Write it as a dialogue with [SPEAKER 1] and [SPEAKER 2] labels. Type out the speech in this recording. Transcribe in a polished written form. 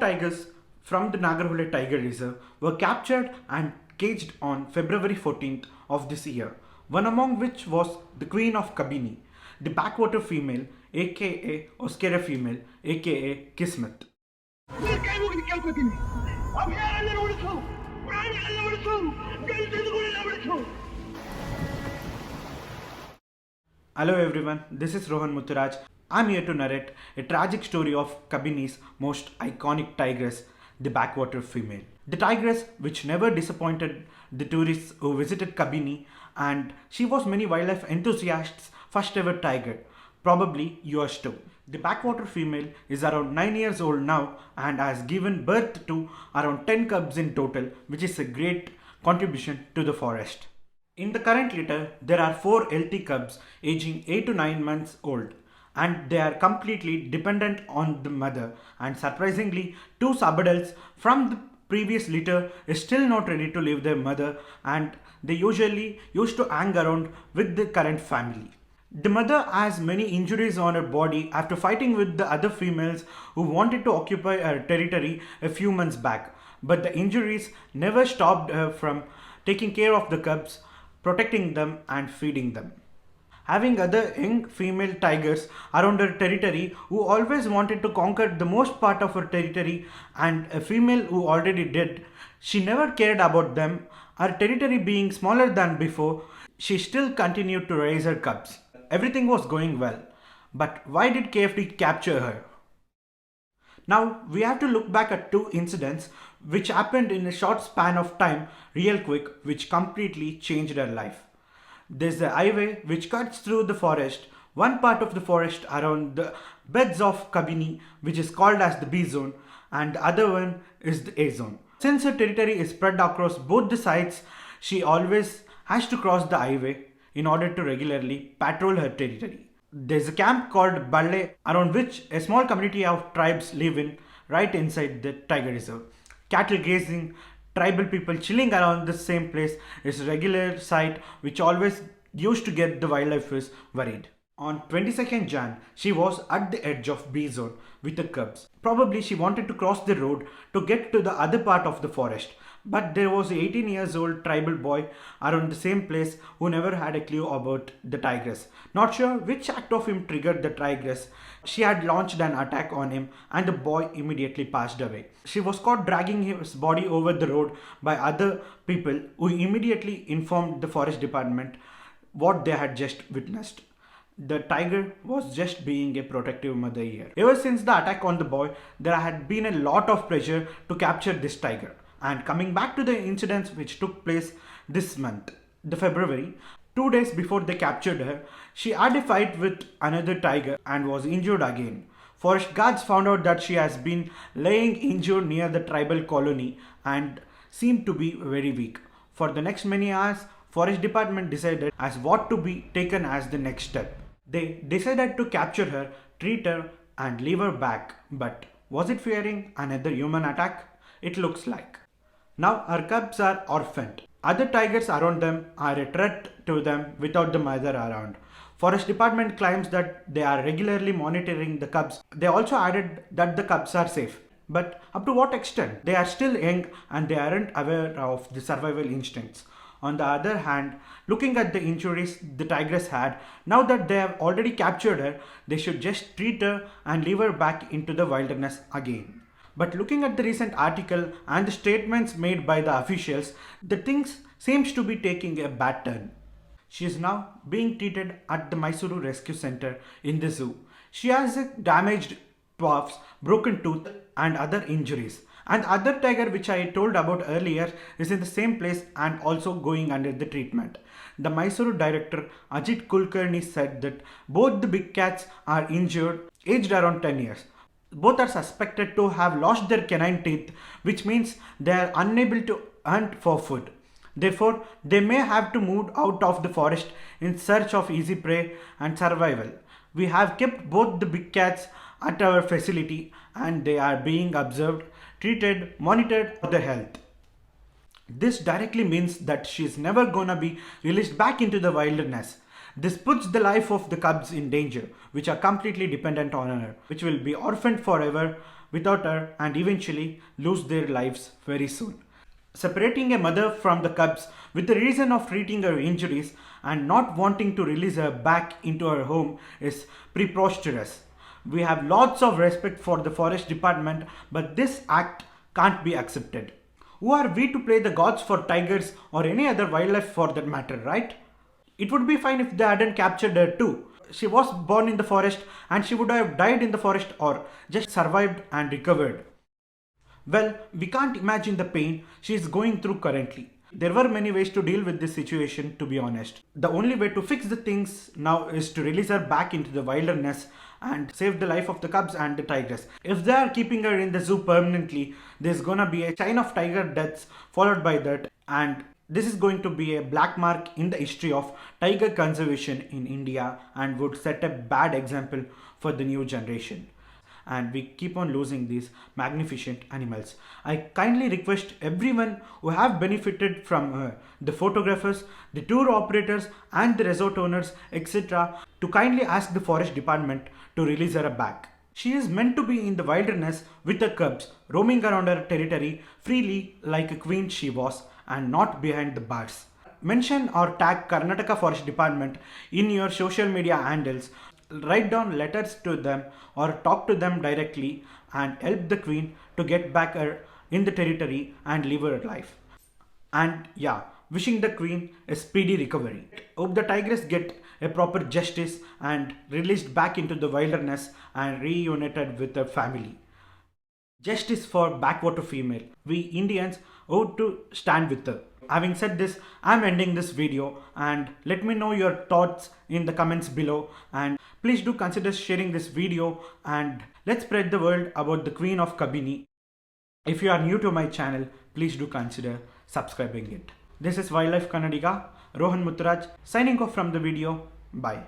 [SPEAKER 1] tigers from the Nagarahole Tiger Reserve were captured and caged on February 14th of this year, one among which was the Queen of Kabini, the Backwater female, aka Oscara female, aka Kismet. Hello everyone, this is Rohan Muturaj. I'm here to narrate a tragic story of Kabini's most iconic tigress, the Backwater female. The tigress which never disappointed the tourists who visited Kabini, and she was many wildlife enthusiasts' first ever tiger, probably yours too. The Backwater female is around 9 years old now and has given birth to around 10 cubs in total, which is a great contribution to the forest. In the current litter, there are 4 LT cubs aging 8 to 9 months old, and they are completely dependent on the mother, and surprisingly 2 subadults from the previous litter is still not ready to leave their mother, and they usually used to hang around with the current family. The mother has many injuries on her body after fighting with the other females who wanted to occupy her territory a few months back, but the injuries never stopped her from taking care of the cubs, protecting them and feeding them. Having other young female tigers around her territory who always wanted to conquer the most part of her territory, and a female who already did, she never cared about them. Her territory being smaller than before, she still continued to raise her cubs. Everything was going well. But why did KFD capture her? Now we have to look back at 2 incidents which happened in a short span of time, real quick, which completely changed her life. There's a highway which cuts through the forest, one part of the forest around the beds of Kabini, which is called as the B zone, and the other one is the A zone. Since her territory is spread across both the sides, she always has to cross the highway in order to regularly patrol her territory. There's a camp called Balle around which a small community of tribes live in right inside the tiger reserve. Cattle grazing, tribal people chilling around the same place is a regular sight which always used to get the wildlife worried. On 22nd Jan, she was at the edge of B zone with the cubs. Probably she wanted to cross the road to get to the other part of the forest. But there was an 18 years old tribal boy around the same place who never had a clue about the tigress. Not sure which act of him triggered the tigress. She had launched an attack on him and the boy immediately passed away. She was caught dragging his body over the road by other people who immediately informed the forest department what they had just witnessed. The tiger was just being a protective mother here. Ever since the attack on the boy, there had been a lot of pressure to capture this tiger. And coming back to the incidents which took place this month, the February, 2 days before they captured her, she had a fight with another tiger and was injured again. Forest guards found out that she has been laying injured near the tribal colony and seemed to be very weak. For the next many hours, Forest Department decided as what to be taken as the next step. They decided to capture her, treat her and leave her back. But was it fearing another human attack? It looks like. Now her cubs are orphaned. Other tigers around them are a threat to them without the mother around. Forest Department claims that they are regularly monitoring the cubs. They also added that the cubs are safe. But up to what extent? They are still young and they aren't aware of the survival instincts. On the other hand, looking at the injuries the tigress had, now that they have already captured her, they should just treat her and leave her back into the wilderness again. But looking at the recent article and the statements made by the officials, the things seems to be taking a bad turn. She is now being treated at the Mysuru Rescue Center in the zoo. She has a damaged paws, broken tooth and other injuries. And the other tiger which I told about earlier is in the same place and also going under the treatment. The Mysuru director Ajit Kulkarni said that both the big cats are injured, aged around 10 years. Both are suspected to have lost their canine teeth, which means they are unable to hunt for food. Therefore, they may have to move out of the forest in search of easy prey and survival. We have kept both the big cats at our facility and they are being observed, treated, monitored for their health. This directly means that she is never gonna be released back into the wilderness. This puts the life of the cubs in danger, which are completely dependent on her, which will be orphaned forever without her and eventually lose their lives very soon. Separating a mother from the cubs with the reason of treating her injuries and not wanting to release her back into her home is preposterous. We have lots of respect for the forest department, but this act can't be accepted. Who are we to play the gods for tigers or any other wildlife for that matter, right? It would be fine if they hadn't captured her too. She was born in the forest and she would have died in the forest or just survived and recovered. Well, we can't imagine the pain she is going through currently. There were many ways to deal with this situation, to be honest. The only way to fix the things now is to release her back into the wilderness and save the life of the cubs and the tigress. If they are keeping her in the zoo permanently, there's gonna be a chain of tiger deaths followed by that, and this is going to be a black mark in the history of tiger conservation in India and would set a bad example for the new generation. And we keep on losing these magnificent animals. I kindly request everyone who have benefited from the photographers, the tour operators and the resort owners etc. to kindly ask the forest department to release her back. She is meant to be in the wilderness with her cubs roaming around her territory freely like a queen she was and not behind the bars. Mention or tag Karnataka Forest Department in your social media handles. Write down letters to them or talk to them directly and help the queen to get back her in the territory and live her life. And yeah, wishing the queen a speedy recovery. Hope the tigress get a proper justice and released back into the wilderness and reunited with her family. Justice for Backwater female. We Indians ought to stand with her. Having said this, I'm ending this video and let me know your thoughts in the comments below, and please do consider sharing this video and let's spread the word about the Queen of Kabini. If you are new to my channel, please do consider subscribing it. This is Wildlife Kannadiga, Rohan Mutturaj signing off from the video. Bye.